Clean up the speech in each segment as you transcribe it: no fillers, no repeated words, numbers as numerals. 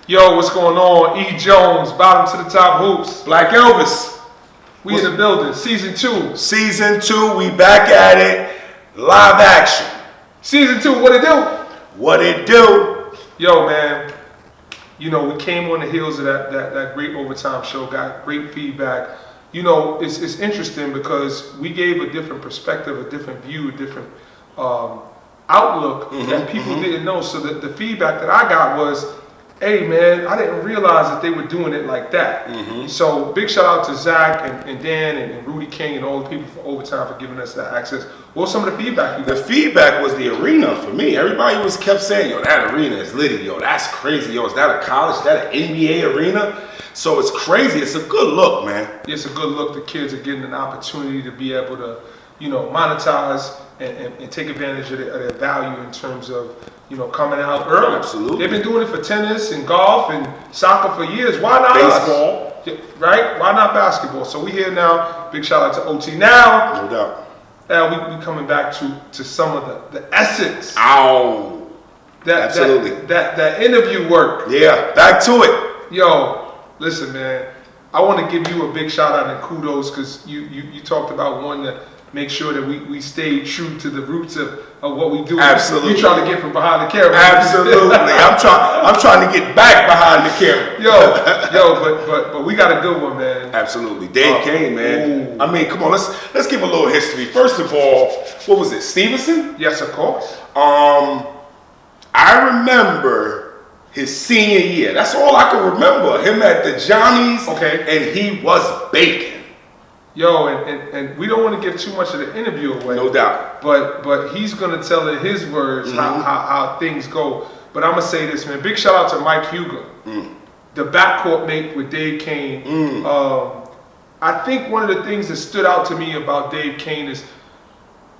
Yo, what's going on? E. Jones, bottom to the top hoops. Black Elvis. We in the building. Season 2. Season 2, we back at it. Live action. Season 2, what it do? What it do? Yo, man. You know, we came on the heels of that great overtime show, got great feedback. You know, it's interesting because we gave a different perspective, a different view, a different outlook that people didn't know. So the feedback that I got was, hey man, I didn't realize that they were doing it like that. So big shout out to Zach and Dan and Rudy King and all the people for Overtime for giving us that access. What was some of the feedback you got? The feedback was the arena for me. Everybody kept saying, yo, that arena is litty. Yo, that's crazy. Yo, is that a college? Is that an NBA arena? So it's crazy. It's a good look, man. It's a good look. The kids are getting an opportunity to be able to, you know, monetize and take advantage of their value in terms of, you know, coming out early. Absolutely. They've been doing it for tennis and golf and soccer for years. Why not baseball? Us? Right? Why not basketball? So we here now. Big shout out to OT. Now, no doubt. Now we coming back to some of the essence. Ow. Absolutely. That interview work. Yeah. Back to it. Yo, listen, man. I want to give you a big shout out and kudos because you talked about wanting to make sure that we stay true to the roots of what we do. Absolutely. You trying to get from behind the camera. Absolutely. I'm trying to get back behind the camera. But we got a good one, man. Absolutely. Dave Cain, man. I mean, come on, let's give a little history. First of all, what was it, Stevenson? Yes, of course. I remember his senior year. That's all I can remember. Him at the Johnny's. Okay. And he was baking. Yo, and we don't want to give too much of the interview away. No doubt. But he's going to tell in his words how things go. But I'm going to say this, man. Big shout out to Mike Huger, the backcourt mate with Dave Cain. I think one of the things that stood out to me about Dave Cain is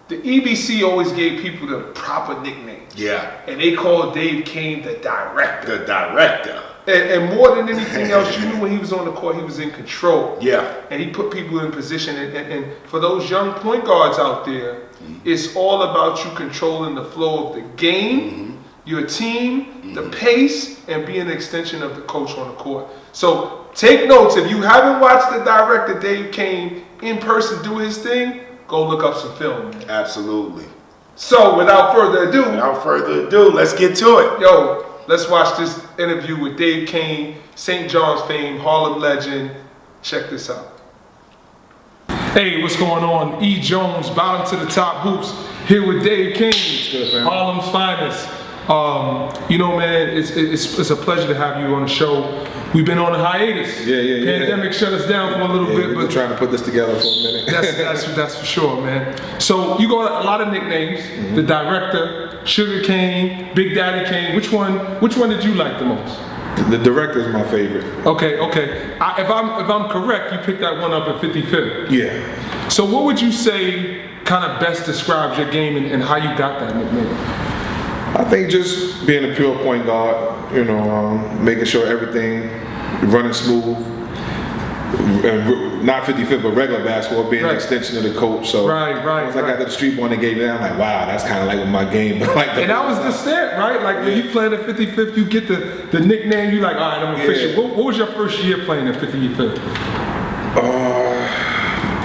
the EBC always gave people the proper nickname. Yeah. And they called Dave Cain the director. The director. And more than anything else, you knew when he was on the court, he was in control. Yeah. And he put people in position. And for those young point guards out there, it's all about you controlling the flow of the game, your team, the pace, and being an extension of the coach on the court. So take notes. If you haven't watched the director, Dave Cain, in person do his thing, go look up some film, man. Absolutely. So without further ado, let's get to it. Yo, let's watch this interview with Dave Cain, St. John's fame, Harlem legend. Check this out. Hey, what's going on? E. Jones, bottom to the top hoops, here with Dave Cain, Harlem's finest. You know, man, it's a pleasure to have you on the show. We've been on a hiatus. Yeah. Pandemic shut us down for a little bit, we've been trying to put this together for a minute. That's for sure, man. So you got a lot of nicknames. The director, Sugar Cane, Big Daddy Cane. Which one did you like the most? The director is my favorite. Okay. If I'm correct, you picked that one up at 55th. Yeah. So what would you say kind of best describes your game and how you got that nickname? I think just being a pure point guard, you know, making sure everything running smooth, and not 55th, but regular basketball, being an extension of the coach. So right. Once I got to the street ball and they gave me that, I'm like, wow, that's kind of like my game. Like and that was the step, right? Like when you played at 55th, you get the nickname. You like, all right, I'm official. What was your first year playing at 55th?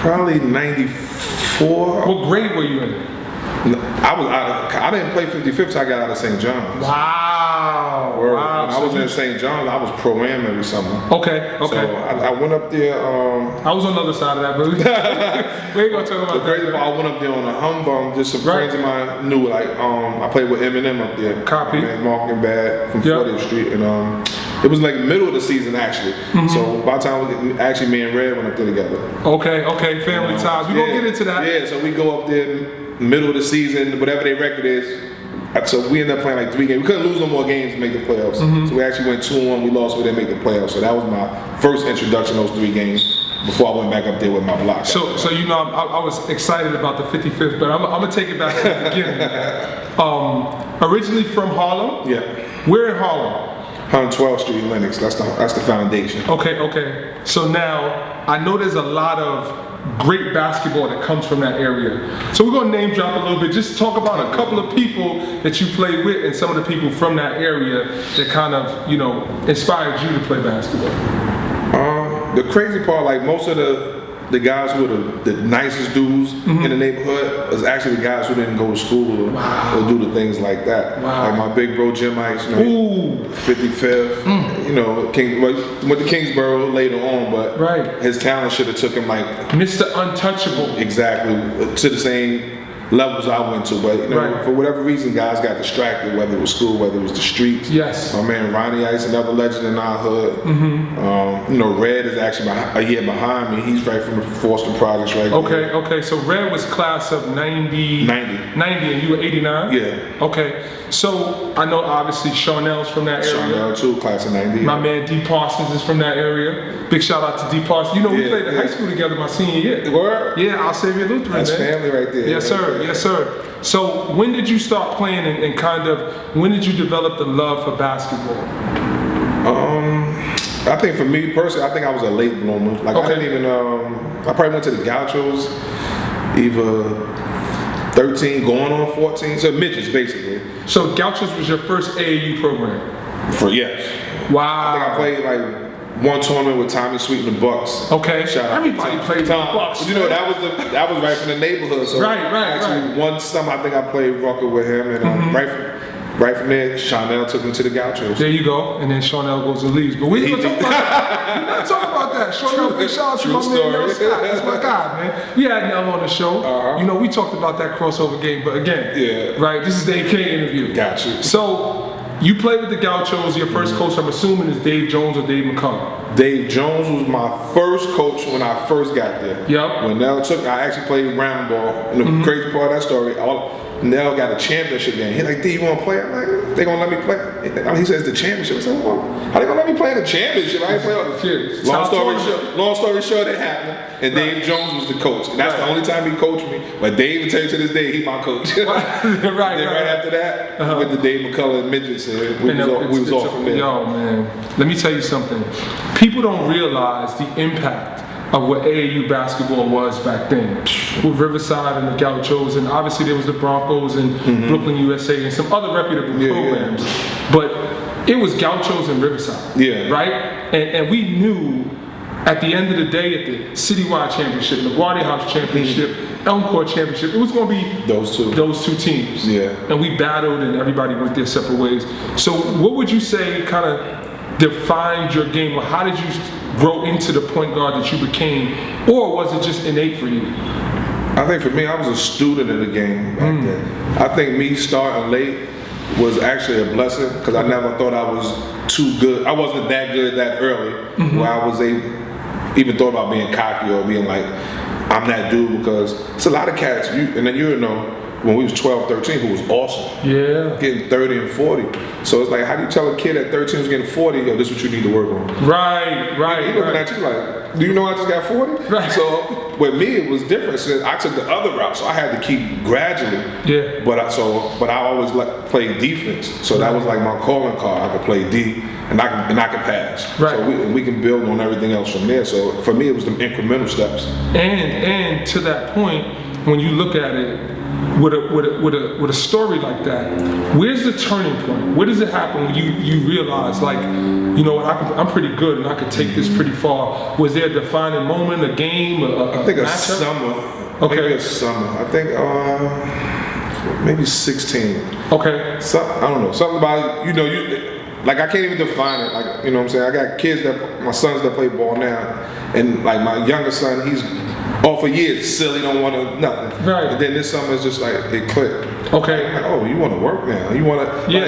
Probably 94. What grade were you in? I didn't play 55th till I got out of St. John's. Wow. When I was in St. John's, I was pro-am every summer. Okay. So I went up there. I was on the other side of that, but we ain't gonna talk about that. I went up there on a humbug. Just some friends of mine knew. Like I played with Eminem up there. Copy. Mark and Bad from 40th Street, and it was like middle of the season actually. So by the time actually me and Red went up there together. Okay. Family ties. We gonna get into that. Yeah. So we go up there middle of the season, whatever their record is. So we ended up playing like 3 games. We couldn't lose no more games to make the playoffs. So we actually went 2-1. We lost, we didn't make the playoffs. So that was my first introduction to those 3 games before I went back up there with my block. So you know, I was excited about the 55th, but I'm gonna take it back to the beginning. Originally from Harlem. Yeah. Where in Harlem? 112th Street, Lenox. That's the foundation. Okay. So now I know there's a lot of great basketball that comes from that area. So we're gonna name drop a little bit. Just talk about a couple of people that you played with and some of the people from that area that kind of, inspired you to play basketball. The crazy part, like most of the guys who were the nicest dudes in the neighborhood was actually the guys who didn't go to school or do the things like that. Like my big bro Jim Ice, 55th, went to Kingsborough later on, but his talent should have took him like Mr. Untouchable. Exactly, to the same levels I went to, but for whatever reason, guys got distracted, whether it was school, whether it was the streets. Yes. My man Ronnie Ice, another legend in our hood. Red is actually a year behind me. He's right from the Forster Projects right there. Okay, so Red was class of 90, and you were 89? Yeah. Okay, so I know obviously Charnel's from that area. Charnel too, class of 90. My man D. Parsons is from that area. Big shout out to D. Parsons. We played in high school together my senior year. Word? Yeah, I'll save you Lutheran, That's man. family right there. Yes, sir. Yes, sir. So when did you start playing and kind of, when did you develop the love for basketball? I think for me personally, I think I was a late bloomer. Like I didn't even, I probably went to the Gauchos either 13 going on 14, so midgets basically. So Gauchos was your first AAU program? Yes. Wow. I think I played like one tournament with Tommy Sweet and the Bucks. Okay. Shout out Everybody to played Tom. the Bucks. But that was right from the neighborhood. So actually one summer I think I played Rucker with him, and right from there, Charnel took him to the Gauchos. There you go, and then Charnel goes to Leeds. But we're not talking about that. We're not talking about that. Charnel, big shout out to my man Nell Scott. That's my guy, man. We had Nell on the show. We talked about that crossover game, but again, this is the AK interview. Gotcha. So you played with the Gauchos. Your first coach, I'm assuming, is Dave Jones or Dave McCullough. Dave Jones was my first coach when I first got there. Yep. When Nell took, I actually played round ball. And the crazy part of that story, Nell got a championship game. He's like, D, you want to play? I'm like, they gonna let me play. He says the championship. I said, well, how they gonna let me play in the championship? I ain't play. Long story short, it happened. And Dave Jones was the coach. And that's the only time he coached me. But Dave will tell you to this day, he's my coach. Then right after that, with the Dave McCullough and midgets, we was off from there. Yo, man, let me tell you something. People don't realize the impact of what AAU basketball was back then. With Riverside and the Gauchos, and obviously there was the Broncos and Brooklyn USA and some other reputable programs. But it was Gauchos and Riverside, right? And we knew at the end of the day, at the citywide championship, the LaGuardia House championship, Elm Court championship, it was going to be those two teams. Yeah. And we battled, and everybody went their separate ways. So what would you say kind of defined your game, or how did you grow into the point guard that you became, or was it just innate for you? I think for me, I was a student of the game back then. I think me starting late was actually a blessing, because I never thought I was too good. I wasn't that good that early, where I was even thought about being cocky or being like, I'm that dude, because it's a lot of cats, and then when we was 12, 13, who was awesome. Yeah. Getting 30 and 40. So it's like, how do you tell a kid at 13 who's getting 40, yo, this is what you need to work on? Right. He looking at you like, do you know I just got 40? Right. So with me, it was different. So I took the other route, so I had to keep gradually. Yeah. But I always played defense. So that was like my calling card. I could play D, and I could pass. Right. So we can build on everything else from there. So for me, it was the incremental steps. And to that point, when you look at it, with a story like that, where's the turning point? Where does it happen when you realize, like, you know what, I'm pretty good and I could take this pretty far? Was there a defining moment, a game, I think a matchup? summer. Okay. Maybe a summer. I think maybe 16. Okay. I don't know. Something about like I can't even define it. Like, you know what I'm saying? I got my sons that play ball now, and like my younger son, he's off for years, silly, don't want to nothing. Right. And then this summer it's just like it clicked. Okay. Like, oh, you want to work now? You want to? Yeah.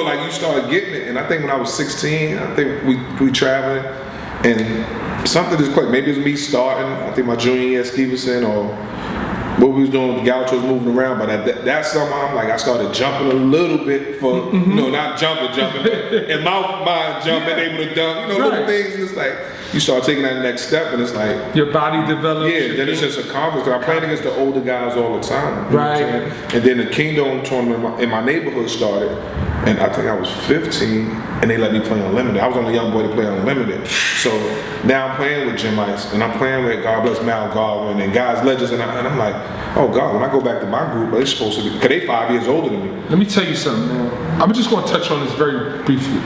Like you started getting it. And I think when I was 16, I think we traveling, and something just clicked. Maybe it was me starting. I think my junior year at Stevenson, or what we was doing, the Gauchos moving around. But at that summer, I started jumping a little bit for, not jumping, in my mind, jumping, able to dunk, little things. And it's like, you start taking that next step, and it's like your body develops. Yeah, then it's just a confidence. I played against the older guys all the time. Right. And then the Kingdom tournament in my neighborhood started. and I think I was 15, and they let me play unlimited. I was the only young boy to play unlimited. So now I'm playing with Jim Ice, and I'm playing with, God bless, Mal Garvin, and guys, legends, and I'm like, oh God, when I go back to my group, they're supposed to be, because they 5 years older than me. Let me tell you something, man. I'm just going to touch on this very briefly.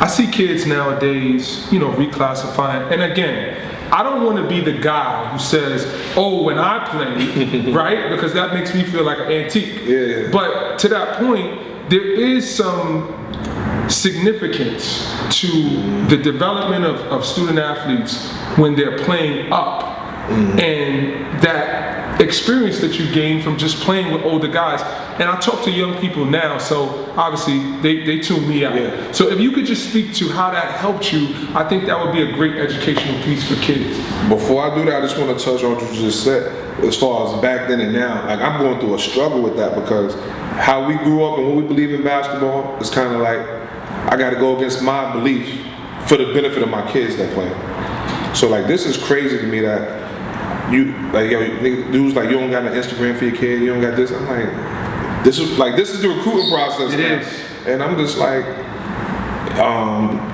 I see kids nowadays, reclassifying, and again, I don't want to be the guy who says, oh, when I play, right? Because that makes me feel like an antique. Yeah. But to that point, there is some significance to the development of student athletes when they're playing up. And that experience that you gain from just playing with older guys. And I talk to young people now, so obviously they tune me out. Yeah. So if you could just speak to how that helped you, I think that would be a great educational piece for kids. Before I do that, I just want to touch on what you just said. As far as back then and now, like I'm going through a struggle with that because how we grew up and what we believe in basketball is kind of like I got to go against my beliefs for the benefit of my kids that play. So like this is crazy to me that you like dudes like you don't got an Instagram for your kid, you don't got this. I'm like, this is the recruiting process. It now. is. And I'm just like,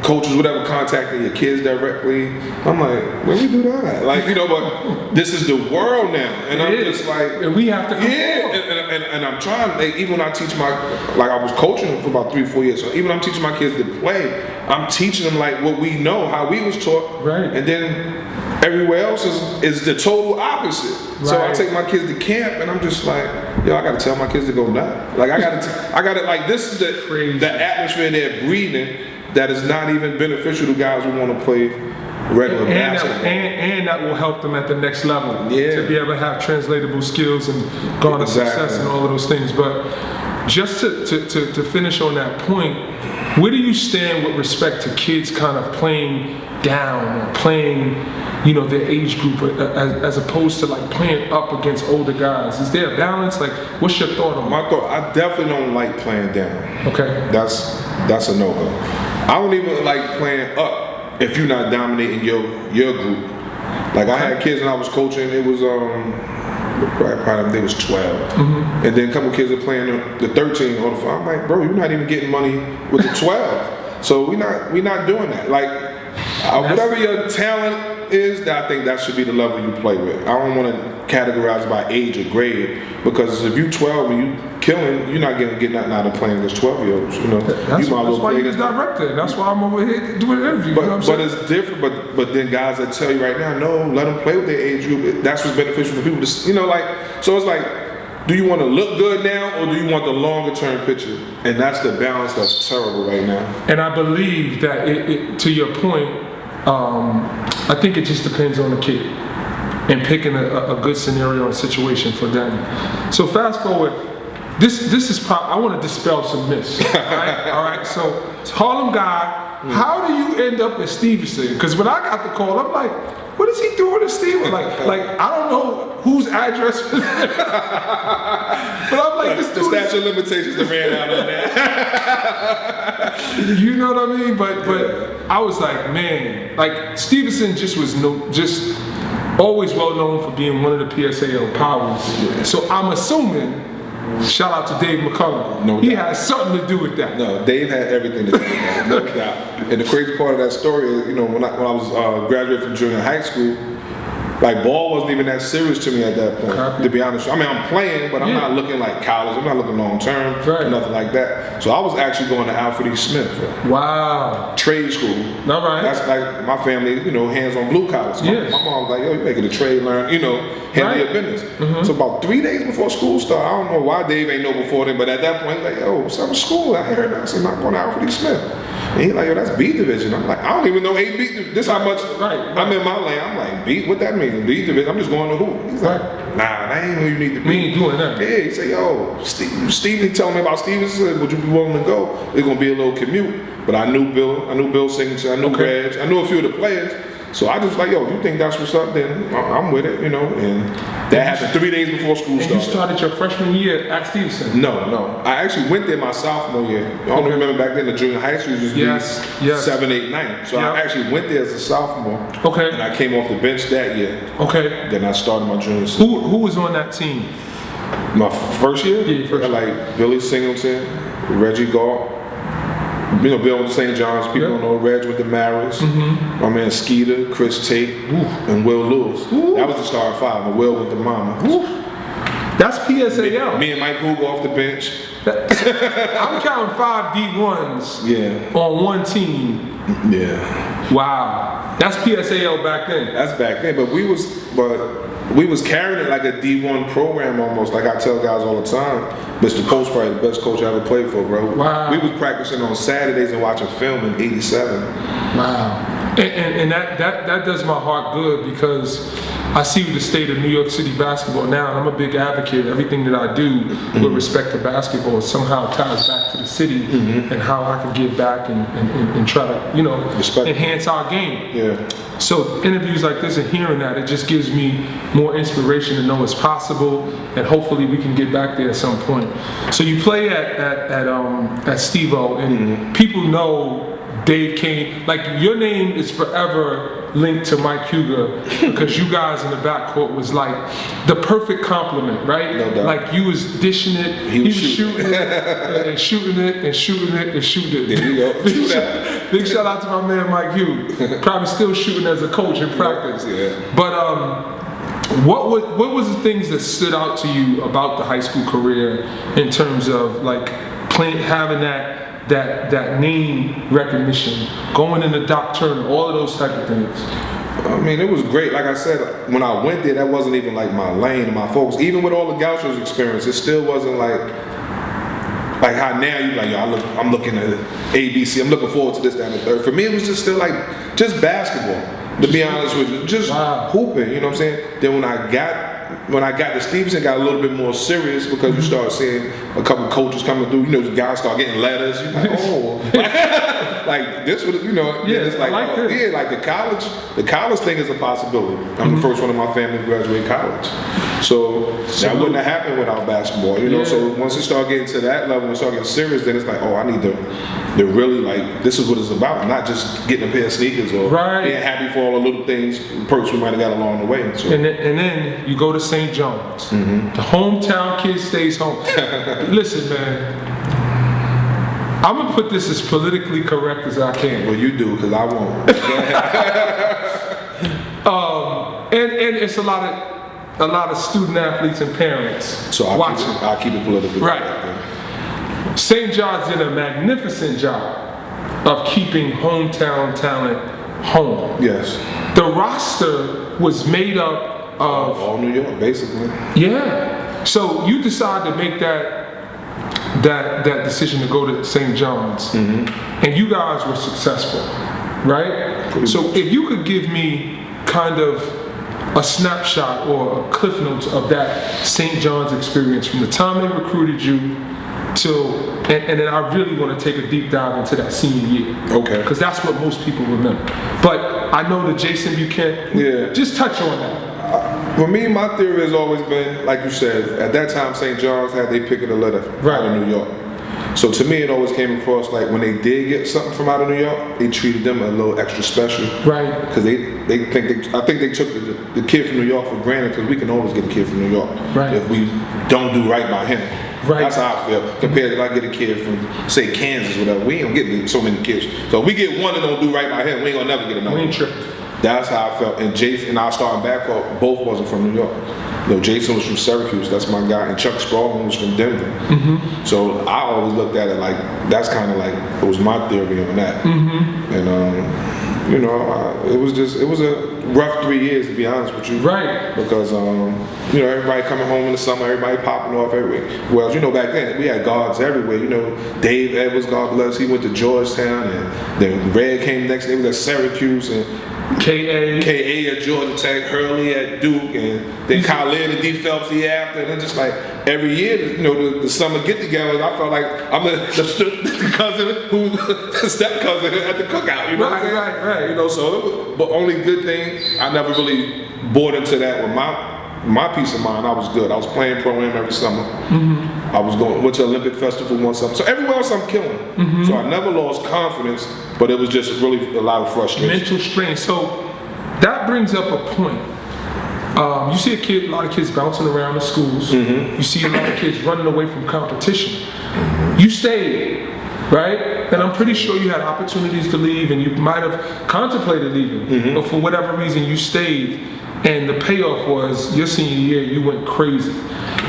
coaches, whatever, contacting your kids directly. I'm like, where we do that at? Like, but this is the world now, and I'm just like, and we have to. And I'm trying. Like, even when I teach I was coaching for about 3-4 years. So even when I'm teaching my kids to play, I'm teaching them like what we know, how we was taught, right? And then everywhere else is the total opposite. Right. So I take my kids to camp, and I'm just like, yo, I gotta tell my kids to go nuts. Like I gotta like this is the atmosphere they're breathing that is not even beneficial to guys who want to play regular basketball. And that will help them at the next level to be able to have translatable skills and garner success and all of those things. But just to finish on that point, where do you stand with respect to kids kind of playing down or playing, their age group as opposed to like playing up against older guys? Is there a balance? Like, what's your thought on that? My thought, I definitely don't like playing down. Okay. That's a no-go. I don't even like playing up if you're not dominating your group. Like I had kids when I was coaching, it was probably they was 12. And then a couple kids are playing the 13 or the 5. I'm like, bro, you're not even getting money with the 12. So we not doing that. Like whatever your talent is, I think that should be the level you play with. I don't want to categorize by age or grade, because if you 12 and you killing, you're not gonna get nothing out of playing against 12-years. That's why you're the director. That's why I'm over here doing an interview. But it's different. But then guys that tell you right now, no, let them play with their age group. That's what's beneficial for people to, So it's like, do you want to look good now, or do you want the longer term picture? And that's the balance that's terrible right now. And I believe that to your point, I think it just depends on the kid and picking a good scenario and situation for them. So fast forward, this is I want to dispel some myths. Right? All right. So Harlem guy, how do you end up at Stevenson? Because when I got the call, I'm like, what is he doing at Stevenson? Like I don't know whose address. But I'm like, this the statute of limitations that ran out on that. You know what I mean? But I was like, man, like Stevenson just always well known for being one of the PSAL powers. Yeah. So I'm assuming, shout out to Dave McCullum. No doubt. He has something to do with that. No, Dave had everything to do with that. No doubt. And the crazy part of that story is, when I was graduating from junior high school, like ball wasn't even that serious to me at that point. To be honest, I mean I'm playing, but I'm not looking like college. I'm not looking long term, nothing like that. So I was actually going to Alfred E. Smith. Wow. Trade school. All right. That's like my family, hands on blue collars. My mom was like, yo, you're making a trade, learn, handle your business. So about 3 days before school started, I don't know why Dave ain't know before then, but at that point, he's like, yo, what's up with school? I ain't heard that. I said, I'm not going to Alfred E. Smith. And he's like, yo, that's B division. I'm like, I don't even know 8 B. This how much I'm in my lane. I'm like, B? What that mean? B division? I'm just going to who? He's like, nah, that ain't who you need to be. We ain't doing that. Yeah, he said, yo, Steve telling me about Stevenson. Would you be willing to go? It's gonna be a little commute. But I knew Bill Singleton, I knew Reg, I knew a few of the players. So I just like, yo, if you think that's what's up, then I'm with it, And that happened 3 days before school started. And you started your freshman year at Stevenson? No. I actually went there my sophomore year. I don't remember back then the junior high school was 7, 8, 9. So I actually went there as a sophomore. Okay. And I came off the bench that year. Okay. Then I started my junior season. Who was on that team? My first year? Yeah, first year. Like Billy Singleton, Reggie Galt, You know, Bill went to St. John's. People don't know Reg went to Marist. My man Skeeter, Chris Tate, and Will Lewis. That was the starting five. And Will went to Mama. That's PSAL. Me and Mike Hoover off the bench. I'm counting 5 D1s on one team. Yeah. Wow. That's PSAL back then. That's back then, but we was carrying it like a D1 program almost. Like I tell guys all the time, Mr. Coach probably the best coach I ever played for, bro. Wow. We was practicing on Saturdays and watching film in '87. Wow. And that does my heart good, because I see the state of New York City basketball now, and I'm a big advocate. Everything that I do with respect to basketball somehow ties back to the city and how I can give back and try to, enhance our game. Yeah. So interviews like this and hearing that, it just gives me more inspiration to know it's possible, and hopefully we can get back there at some point. So you play at Steve-O, and people know Dave Cain. Like, your name is forever linked to Mike Huger, because you guys in the backcourt was like the perfect compliment, right? No doubt. Like, you was dishing it, he was shooting it, and shooting it, and shooting it, and shooting it. There you go. Big shout out to my man Mike Hugh. Probably still shooting as a coach in practice. Yeah. But what was the things that stood out to you about the high school career in terms of like having that name recognition, going in the Doc Turner, all of those type of things? I mean, it was great. Like I said, when I went there, that wasn't even like my lane and my focus. Even with all the Gauchos experience, it still wasn't like how now you like, yo, I'm looking at ABC, I'm looking forward to this, that, and the third. For me, it was just still like, just basketball, to be honest with you. Just hooping, you know what I'm saying? Then when I got to Stevenson, got a little bit more serious, because you start seeing a couple coaches coming through. You know, the guys start getting letters. You're like, oh, like this was, it's like, like the college thing is a possibility. I'm the first one in my family to graduate college, so that wouldn't have happened without basketball. So once you start getting to that level and start getting serious, then it's like, oh, I need to really, like, this is what it's about, not just getting a pair of sneakers or being happy for all the little things, perks we might have got along the way. So. And then you go to St. John's. The hometown kid stays home. Listen, man, I'm gonna put this as politically correct as I can. Well, you do, because I won't. And it's a lot of student athletes and parents so watching. I'll keep it politically correct. St. John's did a magnificent job of keeping hometown talent home. Yes. The roster was made up of all New York, basically. Yeah. So you decide to make that decision to go to St. John's, and you guys were successful, right? So if you could give me kind of a snapshot or a cliff notes of that St. John's experience from the time they recruited you till, and then I really want to take a deep dive into that senior year. Okay. Because that's what most people remember. But I know that Jason Buchanan, just touch on that. For me, my theory has always been, like you said, at that time St. John's had they pick of the litter out of New York. So to me, it always came across like when they did get something from out of New York, they treated them a little extra special. Right. Because I think they took the kid from New York for granted, because we can always get a kid from New York if we don't do right by him. Right. That's how I feel. Compared to if I get a kid from, say, Kansas, whatever, we ain't gonna get so many kids. So if we get one that don't do right by him, we ain't gonna never get another. We ain't tripping. That's how I felt. And Jason and our starting backcourt both wasn't from New York. Jason was from Syracuse, that's my guy, and Chuck Spaulding was from Denver. So I always looked at it like, that's kind of like, it was my theory on that. And it was a rough 3 years, to be honest with you. Right. Because everybody coming home in the summer, everybody popping off everywhere. Well, back then we had guards everywhere. Dave Edwards, God bless, he went to Georgetown, and then Red came next. They was at Syracuse, and K.A. at Georgia Tech, Hurley at Duke, and then Khalid and D. Phelps the after, and then just like every year, the summer get-togethers, I felt like I'm the cousin the step cousin at the cookout. Right. But only good thing, I never really bought into that with my peace of mind. I was good. I was playing pro-am every summer. I went to Olympic Festival one summer. So everywhere else I'm killing. So I never lost confidence, but it was just really a lot of frustration. Mental strain. So that brings up a point. You see a lot of kids bouncing around the schools. You see a lot of kids running away from competition. You stayed, right? And I'm pretty sure you had opportunities to leave, and you might have contemplated leaving, but for whatever reason you stayed. And the payoff was your senior year, you went crazy.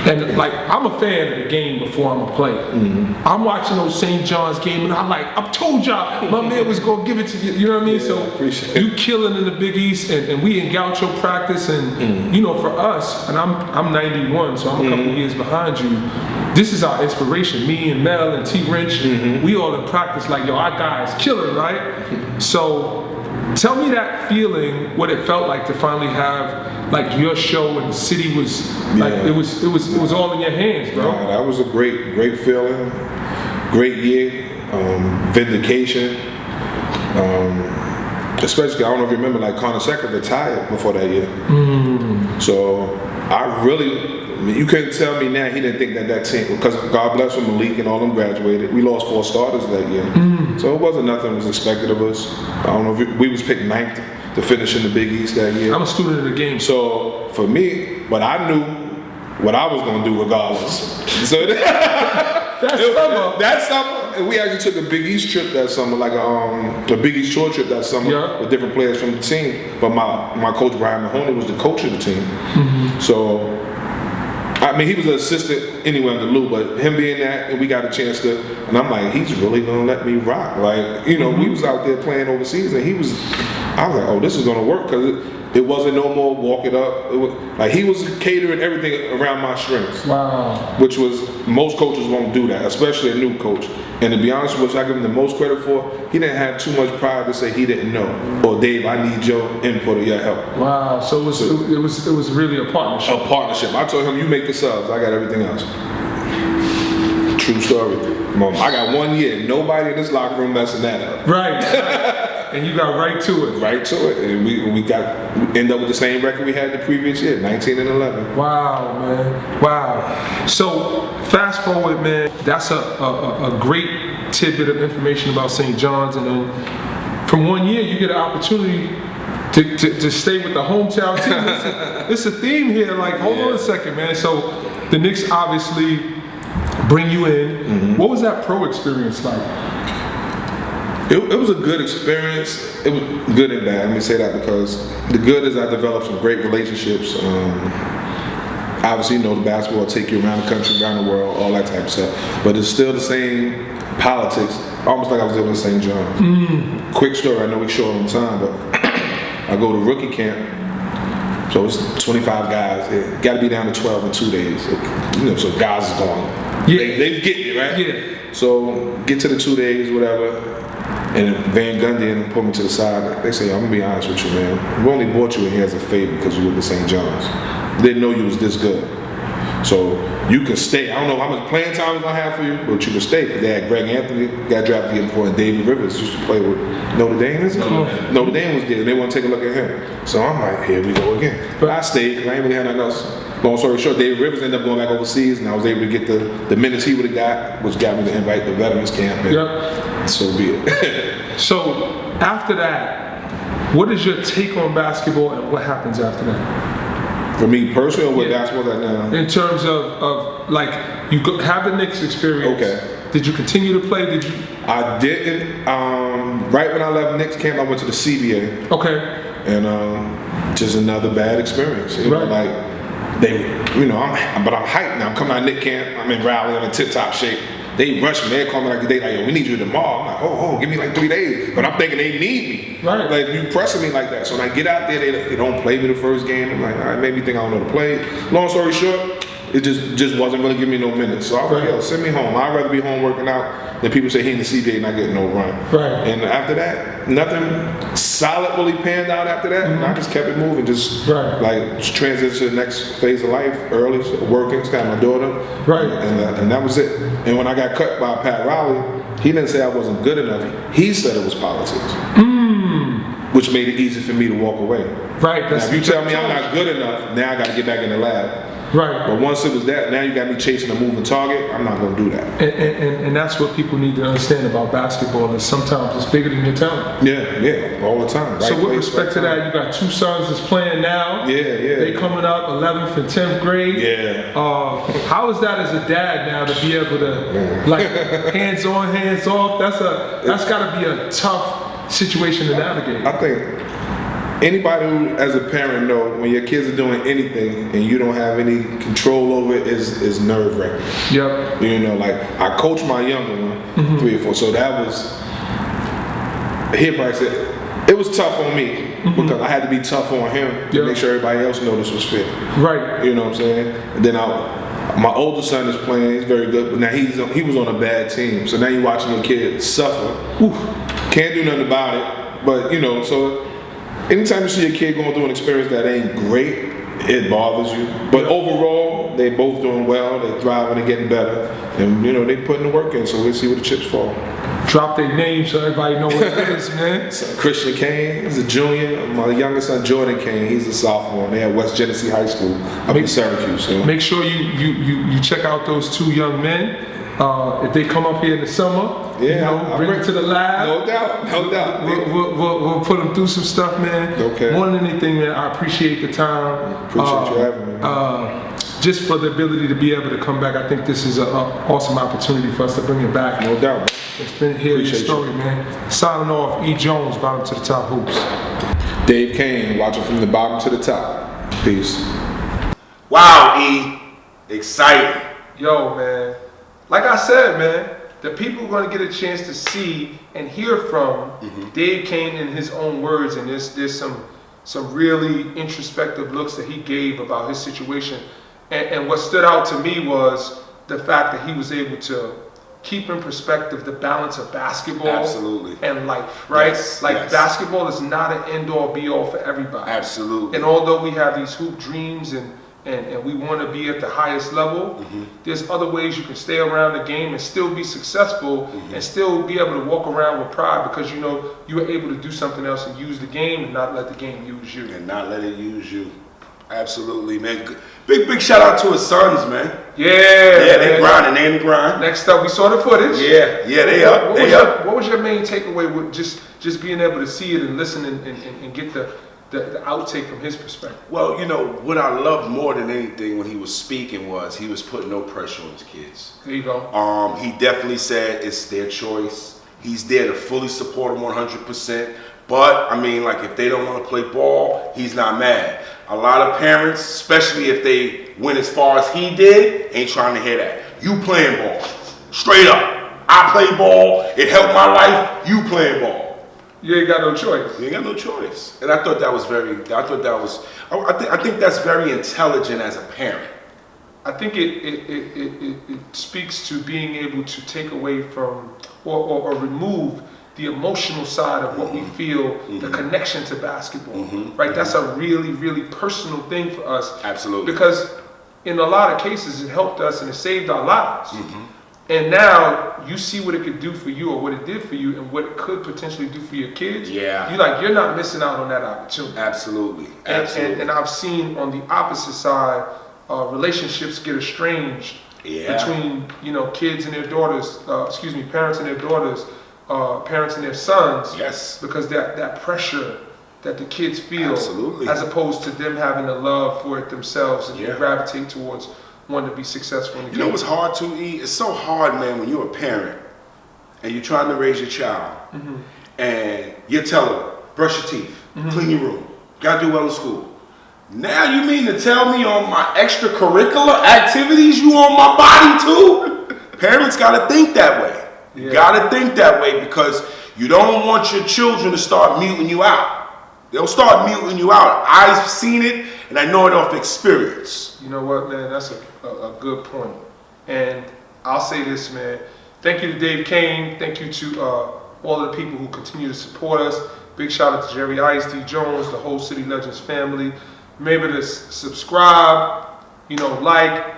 And like, I'm a fan of the game before I'm a player. I'm watching those St. John's game, and I told y'all my man was gonna give it to you. You know what I mean? So you killing in the Big East, and we in Gaucho practice, and you know, for us, and I'm 91, so I'm a couple years behind you. This is our inspiration. Me and Mel and T. Wrench, we all in practice like, yo, our guys killing, right? So. Tell me that feeling, what it felt like to finally have like your show, and the city was like it was all in your hands, bro. That was a great feeling, great year, vindication. Especially, I don't know if you remember, like Connor Secker retired before that year. So I really. You couldn't tell me now he didn't think that team, because God bless him, Malik and all them graduated. We lost 4 starters that year. So it wasn't nothing was expected of us. I don't know if we was picked 9th to finish in the Big East that year. I'm a student of the game. So for me, but I knew what I was going to do regardless. So that summer, we actually took a Big East trip that summer, like a Big East tour trip that summer with different players from the team. But my coach, Brian Mahoney, was the coach of the team. So I mean, he was an assistant anyway under Lou, but him being that, and we got a chance to, and I'm like, he's really gonna let me rock. Like, you know, we was out there playing overseas, and I was like, oh, this is gonna work, because it wasn't no more walk it up. It was, like, he was catering everything around my strengths. Wow. Which was, most coaches won't do that, especially a new coach. And to be honest with you, I give him the most credit for, he didn't have too much pride to say he didn't know, or Dave, I need your input or your help. Wow. So it was really a partnership. A partnership. I told him, you make the subs, I got everything else. True story. Mom, I got 1 year, nobody in this locker room messing that up. Right. And you got right to it. Right to it. And we end up with the same record we had the previous year, 19-11. Wow, man. Wow. So fast forward, man, that's a great tidbit of information about St. John's, and then from 1 year you get an opportunity to stay with the hometown team. It's a theme here, like, hold on a second, man. So the Knicks obviously bring you in. What was that pro experience like? It was a good experience. It was good and bad. Let me say that, because the good is I developed some great relationships. Obviously, you know, the basketball will take you around the country, around the world, all that type of stuff. But it's still the same politics, almost like I was able to St. John. Quick story, I know we short on time, but I go to rookie camp. So it's 25 guys. Got to be down to 12 in 2 days. You know, so guys is going. Yeah. They get it, right? Yeah. So get to the 2 days, whatever. And Van Gundy put me to the side. They say, I'm gonna be honest with you, man. We only brought you in here as a favor because you were with St. John's. Didn't know you was this good. So you can stay. I don't know how much playing time we're gonna have for you, but you can stay. They had Greg Anthony, got drafted the year before, and David Rivers used to play with Notre Dame. Notre Dame was there, and they want to take a look at him. So I'm like, here we go again. But I stayed because I ain't really had nothing else. Long story short, David Rivers ended up going back overseas, and I was able to get the minutes he would have got, which got me to invite the veterans camp. And so be it. So after that, what is your take on basketball, and what happens after that? For me personally, or with basketball right now? In terms of like, you have the Knicks experience. Okay. Did you continue to play? Did you? I didn't. Right when I left Knicks camp, I went to the CBA. Okay. And just another bad experience. You know, like they, you know, but I'm hyped now. I'm coming out of Knicks camp. I'm in Raleigh, I'm in tip-top shape. They rush me. They call me like the day, like, yo, we need you tomorrow. I'm like, oh, give me like 3 days. But I'm thinking they need me. Right. Like, you pressing me like that. So when I get out there, they don't play me the first game. I'm like, all right, made me think I don't know to play. Long story short, it just wasn't really giving me no minutes. So I was like, yo, send me home. I'd rather be home working out than people say he in the CBA not getting no run. Right. And after that, nothing solid really panned out after that. And I just kept it moving. Just like just transition to the next phase of life early, working, got my daughter. Right. And that was it. And when I got cut by Pat Riley, he didn't say I wasn't good enough. He said it was politics. Which made it easy for me to walk away. Right. Now, if you tell me I'm not good enough, now I got to get back in the lab. Right. But once it was that, now you got me chasing a moving target. I'm not gonna do that. And that's what people need to understand about basketball is sometimes it's bigger than your talent. Yeah, all the time. Right So with place, respect to right that, you got two sons that's playing now. Yeah. They coming up 11th and 10th grade. Yeah. How is that as a dad now to be able to like hands on, hands off? That's got to be a tough situation to navigate. I think anybody who, as a parent, know when your kids are doing anything and you don't have any control over it is nerve wracking. Yep. You know, like I coach my younger one, 3 or 4, so that was. He probably said it was tough on me because I had to be tough on him to make sure everybody else knew this was fit. Right. You know what I'm saying? And then my older son is playing. He's very good, but now he was on a bad team. So now you're watching your kid suffer. Oof. Can't do nothing about it. But you know, so anytime you see a kid going through an experience that ain't great, it bothers you. But overall, they both doing well. They're thriving and getting better, and you know they putting the work in. So we'll see where the chips fall. Drop their name so everybody know what it is, man. So Christian Cain is a junior. My youngest son Jordan Cain, he's a sophomore. They at West Genesee High School up in Syracuse. So. Make sure you check out those two young men. If they come up here in the summer, bring them to the lab. No doubt. We'll put them through some stuff, man. Okay. More than anything, man, I appreciate the time. Appreciate you having me, man. Just for the ability to be able to come back, I think this is an awesome opportunity for us to bring it back. No doubt. It's been here, your story, man. Signing off, E. Jones, bottom to the top hoops. Dave Cain, watching from the bottom to the top. Peace. Wow, E. Exciting. Yo, man. Like I said, man, the people are going to get a chance to see and hear from Dave Cain in his own words, and there's some really introspective looks that he gave about his situation. And what stood out to me was the fact that he was able to keep in perspective the balance of basketball and life, right? Yes, basketball is not an end-all be-all for everybody. Absolutely. And although we have these hoop dreams and we want to be at the highest level, there's other ways you can stay around the game and still be successful and still be able to walk around with pride because you know you were able to do something else and use the game and not let the game use you. And not let it use you. Absolutely, man. Big shout out to his sons, man. Yeah, they grinding, they in the grind. Next up, we saw the footage. Yeah, they up. What was your main takeaway with just being able to see it and listen and get the outtake from his perspective? Well, you know, what I loved more than anything when he was speaking was he was putting no pressure on his kids. There you go. He definitely said it's their choice. He's there to fully support them 100%. But, I mean, like, if they don't want to play ball, he's not mad. A lot of parents, especially if they went as far as he did, ain't trying to hear that. You playing ball. Straight up. I play ball. It helped my life. You playing ball. You ain't got no choice. You ain't got no choice. And I thought that was I think that's very intelligent as a parent. I think it speaks to being able to take away from or remove the emotional side of what we feel, the connection to basketball, right? That's a really, really personal thing for us. Absolutely. Because in a lot of cases, it helped us and it saved our lives. And now you see what it could do for you or what it did for you and what it could potentially do for your kids. Yeah. You're not missing out on that opportunity. Absolutely. And I've seen on the opposite side, relationships get estranged between, kids and their daughters, parents and their daughters, parents and their sons. Yes. Because that pressure that the kids feel, as opposed to them having a love for it themselves and they gravitate towards wanting to be successful in the game. You know what's hard to eat? It's so hard, man, when you're a parent and you're trying to raise your child and you're telling them, brush your teeth, clean your room, gotta do well in school. Now you mean to tell me on my extracurricular activities you on my body too? Parents gotta think that way. You gotta think that way because you don't want your children to start muting you out. They'll start muting you out. I've seen it and I know it off experience. You know what, man? That's a good point. And I'll say this, man. Thank you to Dave Cain. Thank you to all of the people who continue to support us. Big shout out to Jerry Ice, D. Jones, the whole City Legends family. Remember to subscribe, like,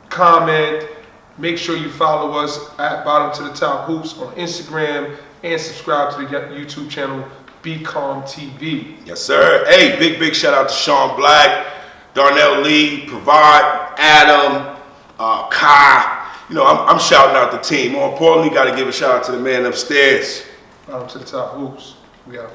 comment. Make sure you follow us at Bottom to the Top Hoops on Instagram and subscribe to the YouTube channel Be Calm TV. Yes, sir. Hey, big shout out to Sean Black, Darnell Lee, Provide. Adam, Kai. You know, I'm shouting out the team. More importantly, got to give a shout out to the man upstairs. Bottom to the top hoops. We out.